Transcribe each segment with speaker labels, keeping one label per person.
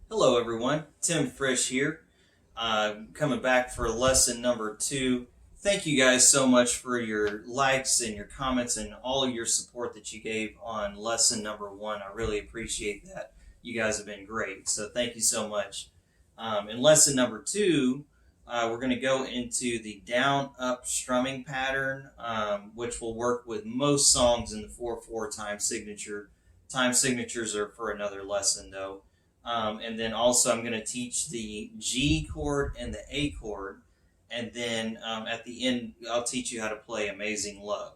Speaker 1: Hello everyone, Tim Frisch here, coming back for lesson number 2. Thank you guys so much for your likes and your comments and all your support that you gave on lesson number 1. I really appreciate that. You guys have been great, so thank you so much. In lesson number 2, we're going to go into the down-up strumming pattern, which will work with most songs in the 4/4 time signature. Time signatures are for another lesson though. And then also I'm going to teach the G chord and the A chord. And then at the end, I'll teach you how to play Amazing Love.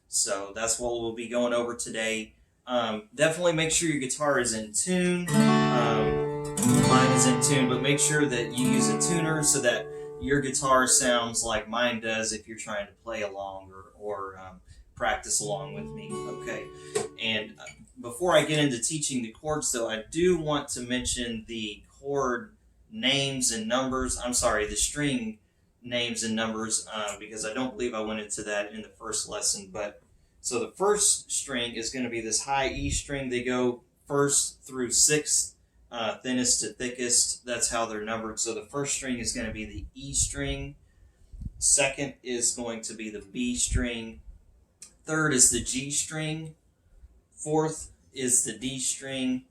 Speaker 1: So that's what we'll be going over today. Definitely make sure your guitar is in tune. Mine is in tune, but make sure that you use a tuner so that your guitar sounds like mine does if you're trying to play along or practice along with me. Okay. And before I get into teaching the chords, though, I do want to mention the chord names and numbers. I'm sorry, the string names and numbers, because I don't believe I went into that in the first lesson. But so the first string is going to be this high E string. They go first through sixth, thinnest to thickest. That's how they're numbered. So the first string is going to be the E string. Second is going to be the B string. Third is the G string. Fourth is the D string.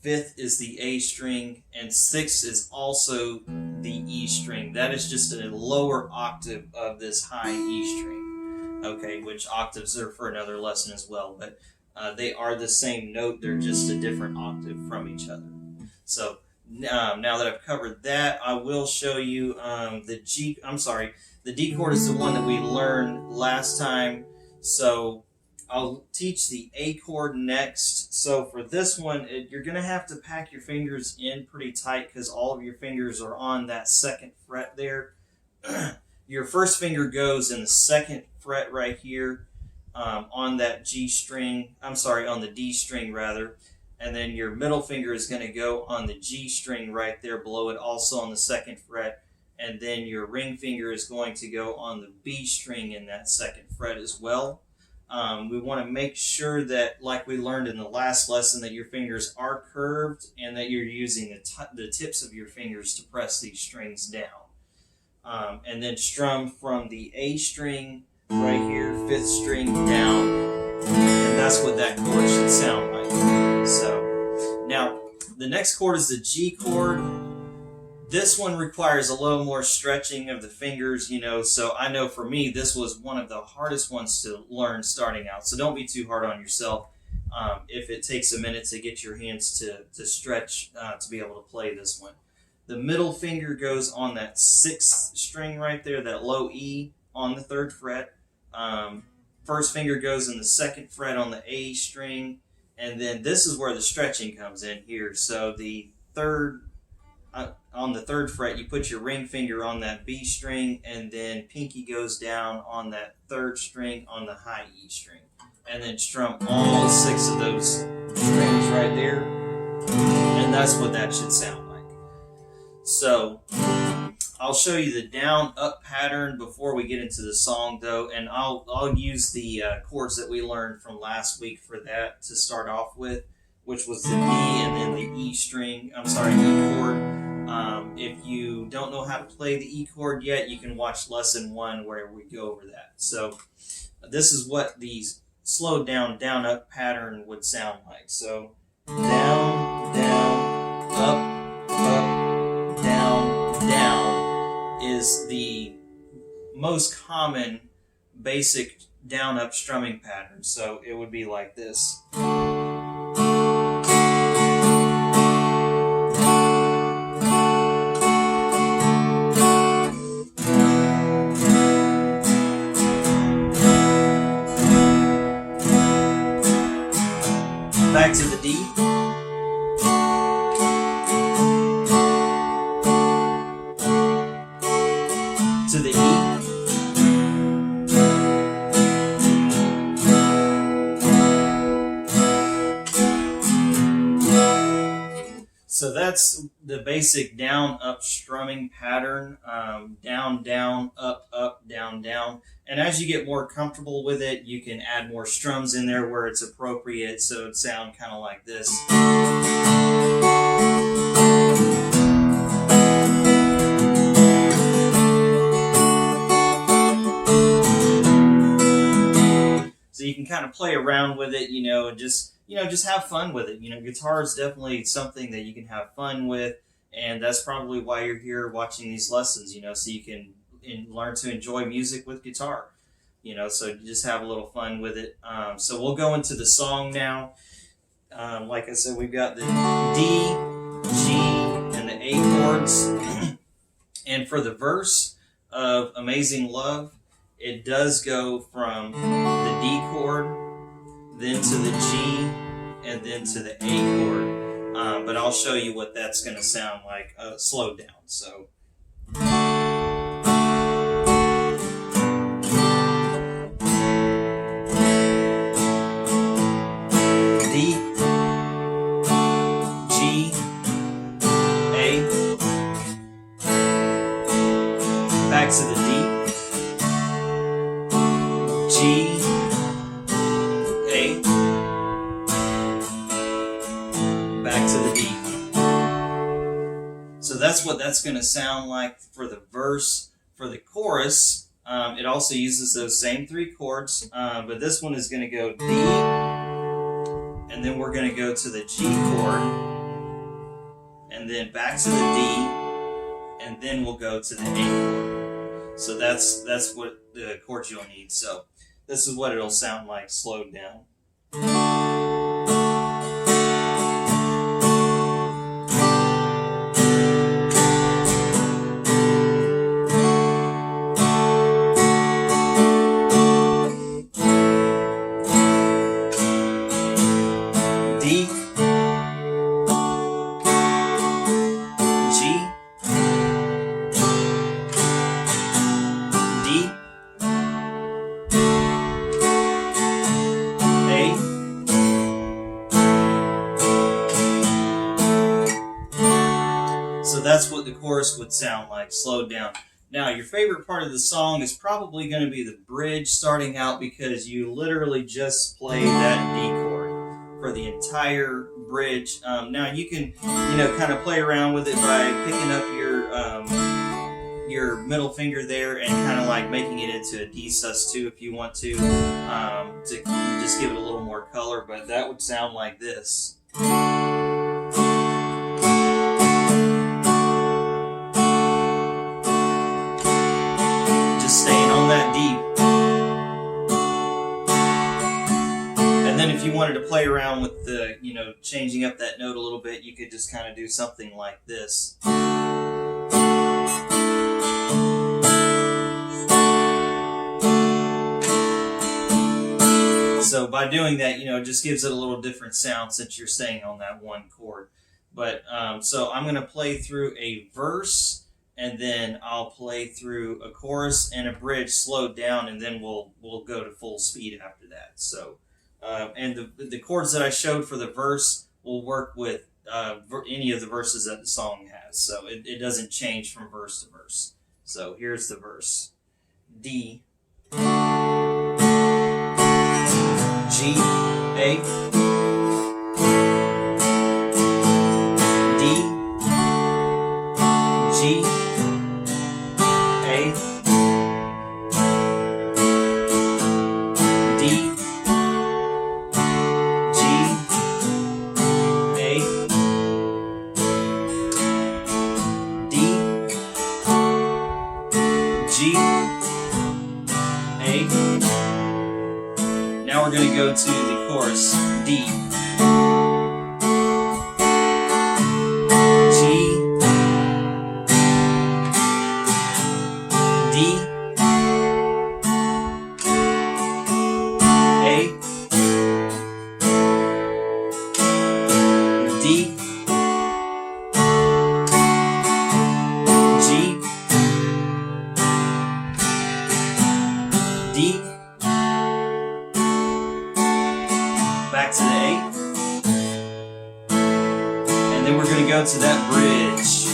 Speaker 1: Fifth is the A string. And sixth is also the E string. That is just a lower octave of this high E string. Okay, which octaves are for another lesson as well. But they are the same note. They're just a different octave from each other. So now that I've covered that, I will show you the D chord is the one that we learned last time. So I'll teach the A chord next. So for this one, you're going to have to pack your fingers in pretty tight because all of your fingers are on that second fret there. Your first finger goes in the second fret right here on that G string. On the D string rather. And then your middle finger is going to go on the G string right there below it, also on the second fret. And then your ring finger is going to go on the B string in that second fret as well. We want to make sure that, like we learned in the last lesson, that your fingers are curved and that you're using the tips of your fingers to press these strings down. And then strum from the A string right here, fifth string down, and that's what that chord should sound like. So now the next chord is the G chord. This one requires a little more stretching of the fingers, so I know for me this was one of the hardest ones to learn starting out. So don't be too hard on yourself if it takes a minute to get your hands to stretch to be able to play this one. The middle finger goes on that sixth string right there, that low E on the third fret. First finger goes in the second fret on the A string, and then this is where the stretching comes in here. So the third on the third fret, you put your ring finger on that B string, and then pinky goes down on that third string on the high E string. And then strum all 6 of those strings right there. And that's what that should sound like. So I'll show you the down-up pattern before we get into the song, though, and I'll use the chords that we learned from last week for that to start off with, which was the D and then the E chord. If you don't know how to play the E chord yet, you can watch lesson 1 where we go over that. So this is what the slowed down up pattern would sound like. So down, down, up, down is the most common basic down up strumming pattern. So it would be like this. Back to the D. To the E. So that's the basic down-up strumming pattern. Down, down, up, down, down. And as you get more comfortable with it, you can add more strums in there where it's appropriate, so it sound kind of like this. of play around with it, and just have fun with it. Guitar is definitely something that you can have fun with, and that's probably why you're here watching these lessons. So you can learn to enjoy music with guitar. So just have a little fun with it. So we'll go into the song now. Like I said, we've got the D, G, and the A chords. And for the verse of Amazing Love, it does go from the D chord, then to the G, and then to the A chord. But I'll show you what that's going to sound like slowed down. So. D, G, A, back to the D, G, A, back to the D. So that's what that's going to sound like for the verse. For the chorus, it also uses those same 3 chords, but this one is going to go D, and then we're going to go to the G chord, and then back to the D, and then we'll go to the A chord. So that's what the chords you'll need. So this is what it'll sound like slowed down. D, G, D, A, so that's what the chorus would sound like slowed down. Now, your favorite part of the song is probably going to be the bridge starting out, because you literally just play that D chord for the entire bridge. Now you can, kind of play around with it by picking up your middle finger there and kind of like making it into a D sus2 if you want to just give it a little more color. But that would sound like this. Just staying on that D. And then if you wanted to play around with the, changing up that note a little bit, you could just kind of do something like this. So by doing that, it just gives it a little different sound since you're staying on that one chord. But so I'm going to play through a verse, and then I'll play through a chorus and a bridge slowed down, and then we'll go to full speed after that. So. And the chords that I showed for the verse will work with any of the verses that the song has. So it doesn't change from verse to verse. So here's the verse. D, G, A, D, G, A, D, G, A. Now we're going to go to the chorus. D, G, D, A, D, G, D, back to the A, and then we're going to go to that bridge.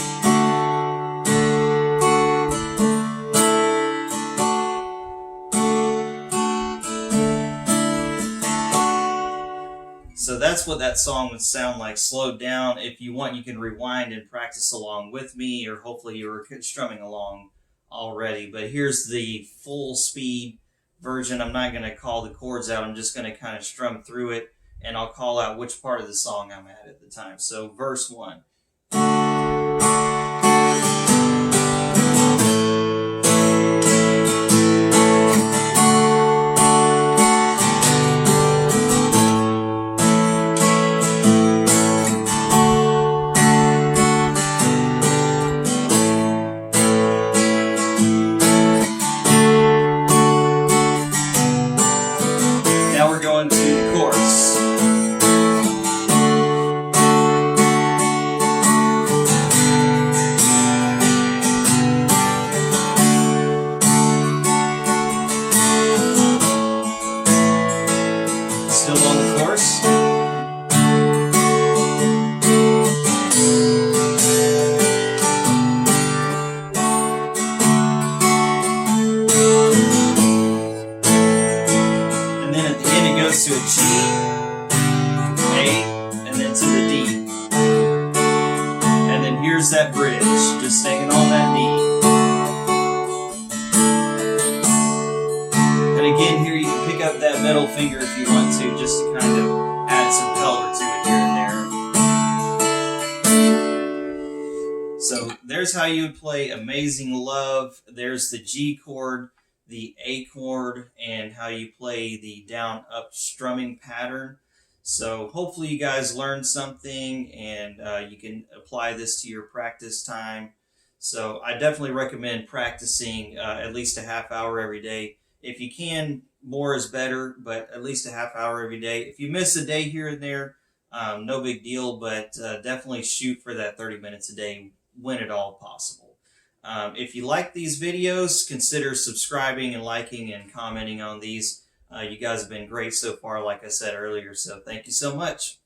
Speaker 1: So that's what that song would sound like slowed down. If you want, you can rewind and practice along with me, or hopefully you were strumming along already. But here's the full speed version, I'm not going to call the chords out. I'm just going to kind of strum through it, and I'll call out which part of the song I'm at the time. So verse 1. Now we're going to the chorus. Still on the chorus. And then at the end it goes to a G, A, and then to the D. And then here's that bridge, just staying on that D. And again, here you can pick up that middle finger if you want to, just to kind of add some color to it here and there. So there's how you would play Amazing Love. There's the G chord, the A chord, and how you play the down-up strumming pattern. So hopefully you guys learned something, and you can apply this to your practice time. So I definitely recommend practicing at least a half hour every day. If you can, more is better, but at least a half hour every day. If you miss a day here and there, no big deal, but definitely shoot for that 30 minutes a day when at all possible. If you like these videos, consider subscribing and liking and commenting on these. You guys have been great so far, like I said earlier, so thank you so much.